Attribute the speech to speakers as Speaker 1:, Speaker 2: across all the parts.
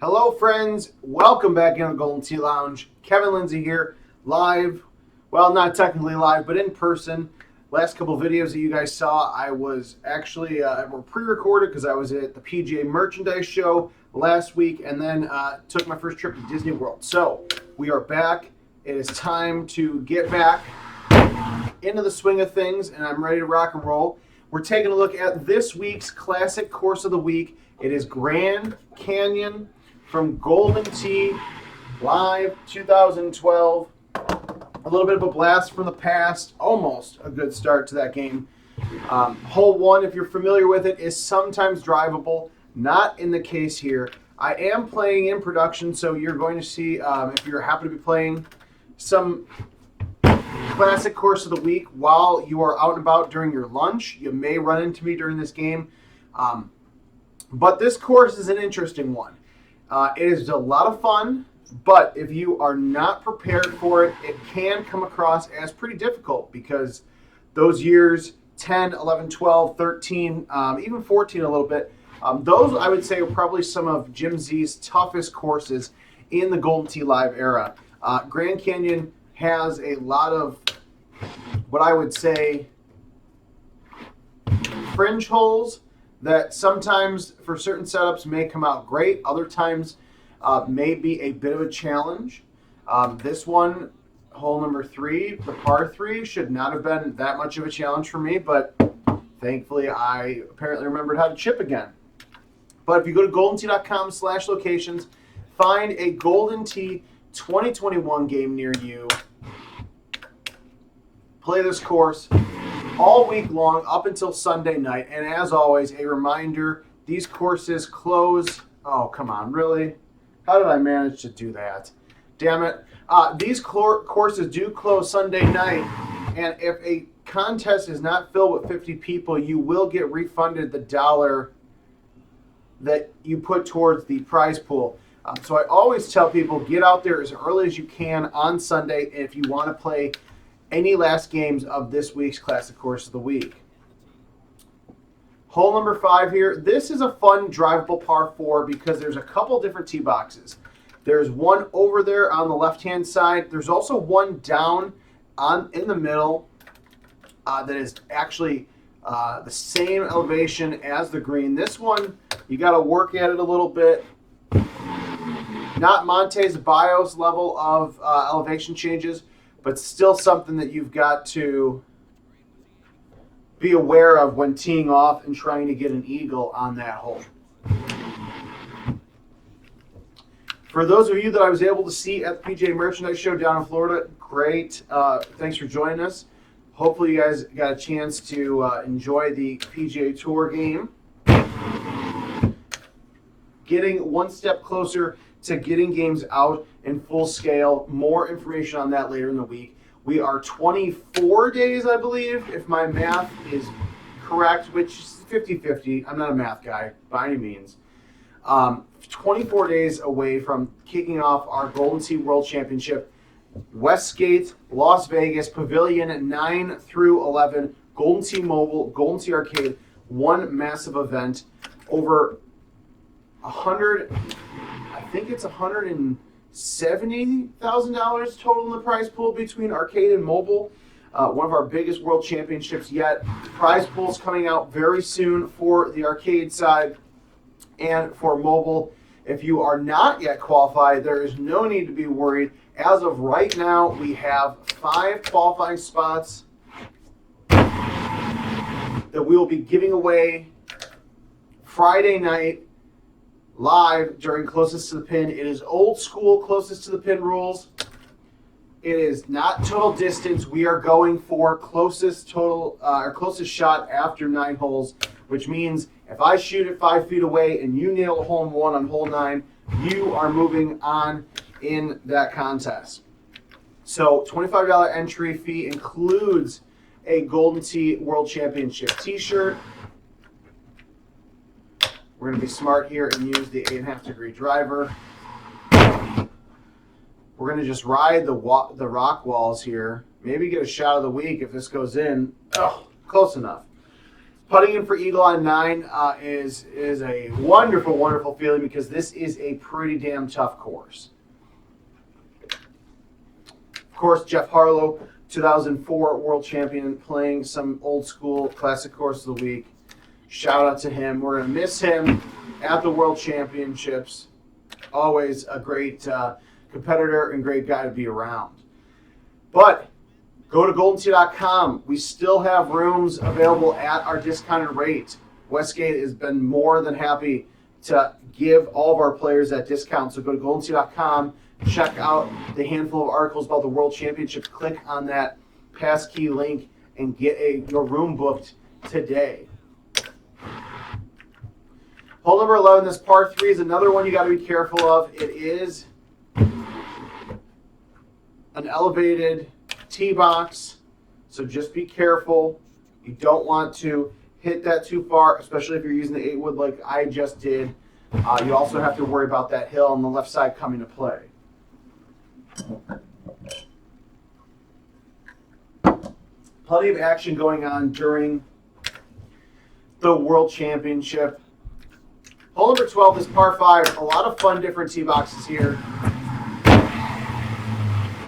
Speaker 1: Hello, friends. Welcome back into the Golden Tee Lounge. Kevin Lindsay here, live. Well, not technically live, but in person. Last couple videos that you guys saw, I was actually were pre-recorded because I was at the PGA Merchandise Show last week, and then took my first trip to Disney World. So we are back. It is time to get back into the swing of things, and I'm ready to rock and roll. We're taking a look at this week's classic course of the week. It is Grand Canyon from Golden Tee, live 2012. A little bit of a blast from the past, almost a good start to that game. Hole 1, if you're familiar with it, is sometimes drivable. Not in the case here. I am playing in production, so you're going to see, if you're happy to be playing some classic course of the week while you are out and about during your lunch, you may run into me during this game. But this course is an interesting one. It is a lot of fun, but if you are not prepared for it, it can come across as pretty difficult because those years 10, 11, 12, 13, even 14 a little bit, those I would say are probably some of Jim Z's toughest courses in the Golden Tee Live era. Grand Canyon has a lot of what I would say fringe holes that sometimes for certain setups may come out great, other times may be a bit of a challenge. This one, hole number 3, the par 3, should not have been that much of a challenge for me, but thankfully I apparently remembered how to chip again. But if you go to goldentee.com/locations, find a Golden Tee 2021 game near you, play this course all week long up until Sunday night. And as always, a reminder, these courses close. Oh, come on, really? How did I manage to do that? Damn it. These courses do close Sunday night. And if a contest is not filled with 50 people, you will get refunded the $1 that you put towards the prize pool. So I always tell people, get out there as early as you can on Sunday if you want to play any last games of this week's classic course of the week. Hole number 5 here. This is a fun drivable par 4 because there's a couple different tee boxes. There's one over there on the left-hand side. There's also one down in the middle that is actually the same elevation as the green. This one, you got to work at it a little bit. Not Monte's BIOS level of elevation changes, but still something that you've got to be aware of when teeing off and trying to get an eagle on that hole. For those of you that I was able to see at the PGA Merchandise Show down in Florida, great. Thanks for joining us. Hopefully you guys got a chance to enjoy the PGA Tour game. Getting one step closer to getting games out in full scale. More information on that later in the week. We are 24 days, I believe, if my math is correct, which is 50-50. I'm not a math guy by any means. 24 days away from kicking off our Golden Tee World Championship. Westgate, Las Vegas, Pavilion 9 through 11, Golden Tee Mobile, Golden Tee Arcade, one massive event. Over 100, I think it's $170,000 total in the prize pool between arcade and mobile. One of our biggest world championships yet. Prize pool's coming out very soon for the arcade side and for mobile. If you are not yet qualified, there is no need to be worried. As of right now, we have 5 qualifying spots that we will be giving away Friday night live during closest to the pin. It is old school closest to the pin rules. It is not total distance. We are going for closest shot after 9 holes, which means if I shoot it 5 feet away and you nail a hole in one on hole 9, you are moving on in that contest. So $25 entry fee includes a Golden Tee World Championship t-shirt. We're going to be smart here and use the 8.5 degree driver. We're going to just ride the rock walls here. Maybe get a shot of the week if this goes in. Oh, close enough. Putting in for eagle on 9 is a wonderful, wonderful feeling because this is a pretty damn tough course. Of course, Jeff Harlow, 2004 world champion, playing some old school classic course of the week. Shout out to him. We're going to miss him at the World Championships. Always a great competitor and great guy to be around. But go to GoldenTee.com. We still have rooms available at our discounted rate. Westgate has been more than happy to give all of our players that discount. So go to GoldenTee.com. Check out the handful of articles about the World Championship. Click on that passkey link and get your room booked today. Hole number 11, this par 3 is another one you got to be careful of. It is an elevated tee box, so just be careful. You don't want to hit that too far, especially if you're using the 8-wood like I just did. You also have to worry about that hill on the left side coming to play. Plenty of action going on during the World Championship. Hole number 12 is par 5. A lot of fun different tee boxes here.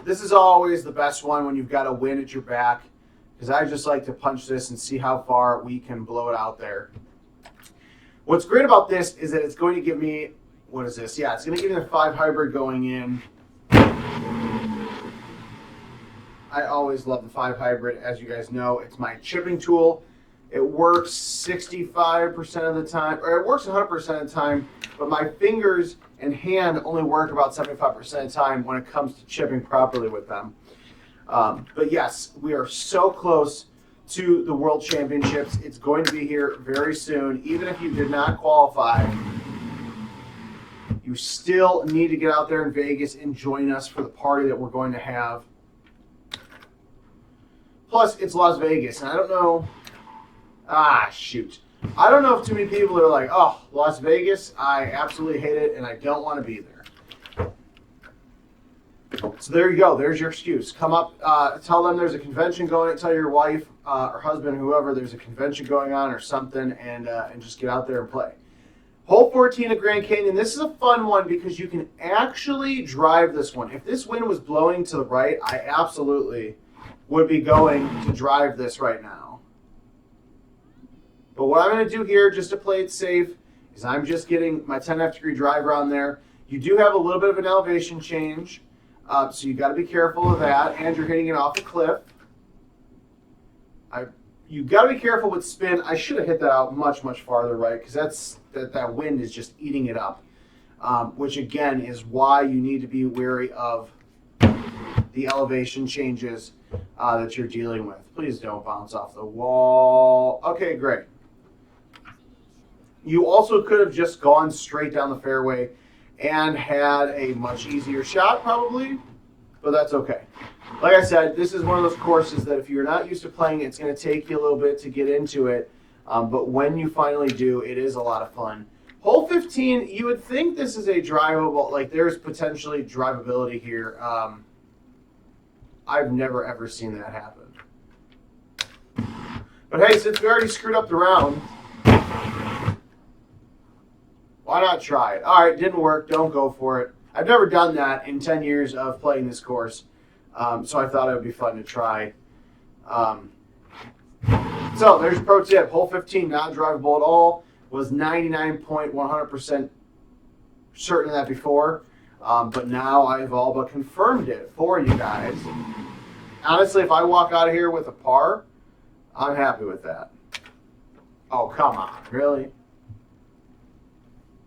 Speaker 1: This is always the best one when you've got a wind at your back, because I just like to punch this and see how far we can blow it out there. What's great about this is that it's going to give me, what is this? Yeah, it's going to give me the 5 hybrid going in. I always love the 5 hybrid. As you guys know, it's my chipping tool. It works 65% of the time, or it works 100% of the time, but my fingers and hand only work about 75% of the time when it comes to chipping properly with them. But yes, we are so close to the World Championships. It's going to be here very soon. Even if you did not qualify, you still need to get out there in Vegas and join us for the party that we're going to have. Plus, it's Las Vegas, and I don't know... shoot. I don't know if too many people are like, oh, Las Vegas, I absolutely hate it, and I don't want to be there. So there you go. There's your excuse. Come up, tell them there's a convention going on. Tell your wife or husband, whoever, there's a convention going on or something, and just get out there and play. Hole 14 at Grand Canyon. This is a fun one because you can actually drive this one. If this wind was blowing to the right, I absolutely would be going to drive this right now. But what I'm going to do here, just to play it safe, is I'm just getting my 10.5 degree driver on there. You do have a little bit of an elevation change, so you got to be careful of that, and you're hitting it off a cliff. You got to be careful with spin. I should have hit that out much, much farther right, because that wind is just eating it up, which again is why you need to be wary of the elevation changes that you're dealing with. Please don't bounce off the wall. Okay, great. You also could have just gone straight down the fairway and had a much easier shot probably, but that's okay. Like I said, this is one of those courses that if you're not used to playing, it's going to take you a little bit to get into it, but when you finally do, it is a lot of fun. Hole 15, you would think this is a drivable, like there's potentially drivability here. I've never ever seen that happen. But hey, since we already screwed up the round, why not try it? All right, didn't work. Don't go for it. I've never done that in 10 years of playing this course, so I thought it would be fun to try. So there's a pro tip. Hole 15, not drivable at all. Was 99.100% certain of that before, but now I've all but confirmed it for you guys. Honestly, if I walk out of here with a par, I'm happy with that. Oh, come on. Really?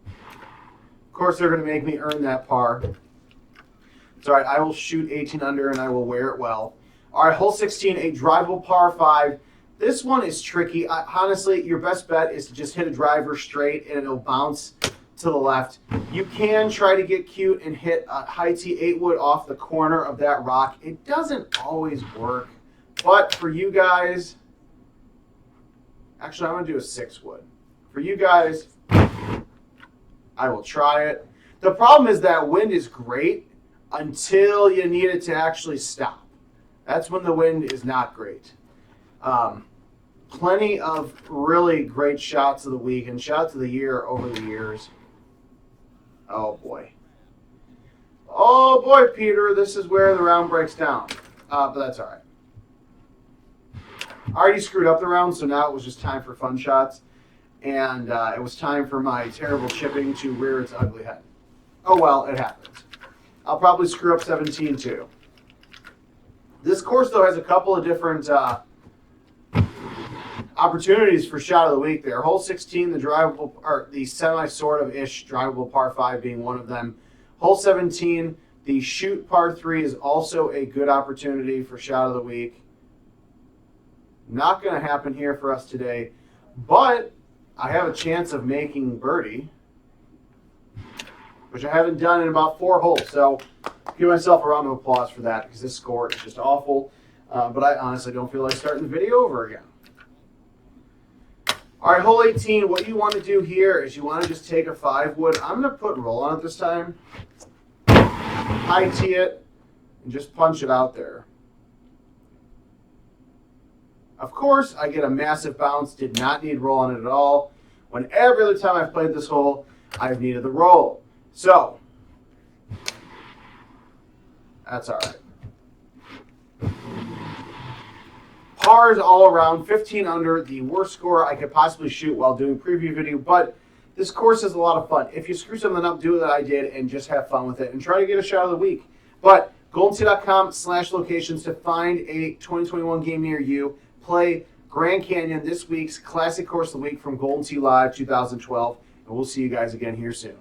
Speaker 1: Of course, they're going to make me earn that par. It's all right. I will shoot 18 under, and I will wear it well. All right, hole 16, a drivable par 5. This one is tricky. Honestly, your best bet is to just hit a driver straight, and it'll bounce to the left. You can try to get cute and hit a high tee 8-wood off the corner of that rock. It doesn't always work, but for you guys, actually, I'm going to do a 6-wood. For you guys, I will try it. The problem is that wind is great until you need it to actually stop. That's when the wind is not great. plenty of really great shots of the week and shots of the year over the years. Oh boy. Oh boy, Peter, this is where the round breaks down. But that's all right. I already screwed up the round, so now it was just time for fun shots. And it was time for my terrible chipping to rear its ugly head. Oh well, it happens. I'll probably screw up 17 too. This course, though, has a couple of different opportunities for shot of the week there. Hole 16, the drivable, or the semi-sort-of-ish drivable par 5 being one of them. Hole 17, the shoot par 3 is also a good opportunity for shot of the week. Not going to happen here for us today, but I have a chance of making birdie, which I haven't done in about 4 holes. So give myself a round of applause for that, because this score is just awful. But I honestly don't feel like starting the video over again. All right, hole 18, what you want to do here is you want to just take a 5-wood. I'm going to put roll on it this time. High tee it, and just punch it out there. Of course, I get a massive bounce. Did not need roll on it at all. When every other time I've played this hole, I've needed the roll. So, that's all right. Pars all around, 15 under, the worst score I could possibly shoot while doing preview video, but this course is a lot of fun. If you screw something up, do what I did and just have fun with it and try to get a shot of the week. But goldentea.com/locations to find a 2021 game near you. Play Grand Canyon, this week's classic course of the week from Golden Tee Live 2012, and we'll see you guys again here soon.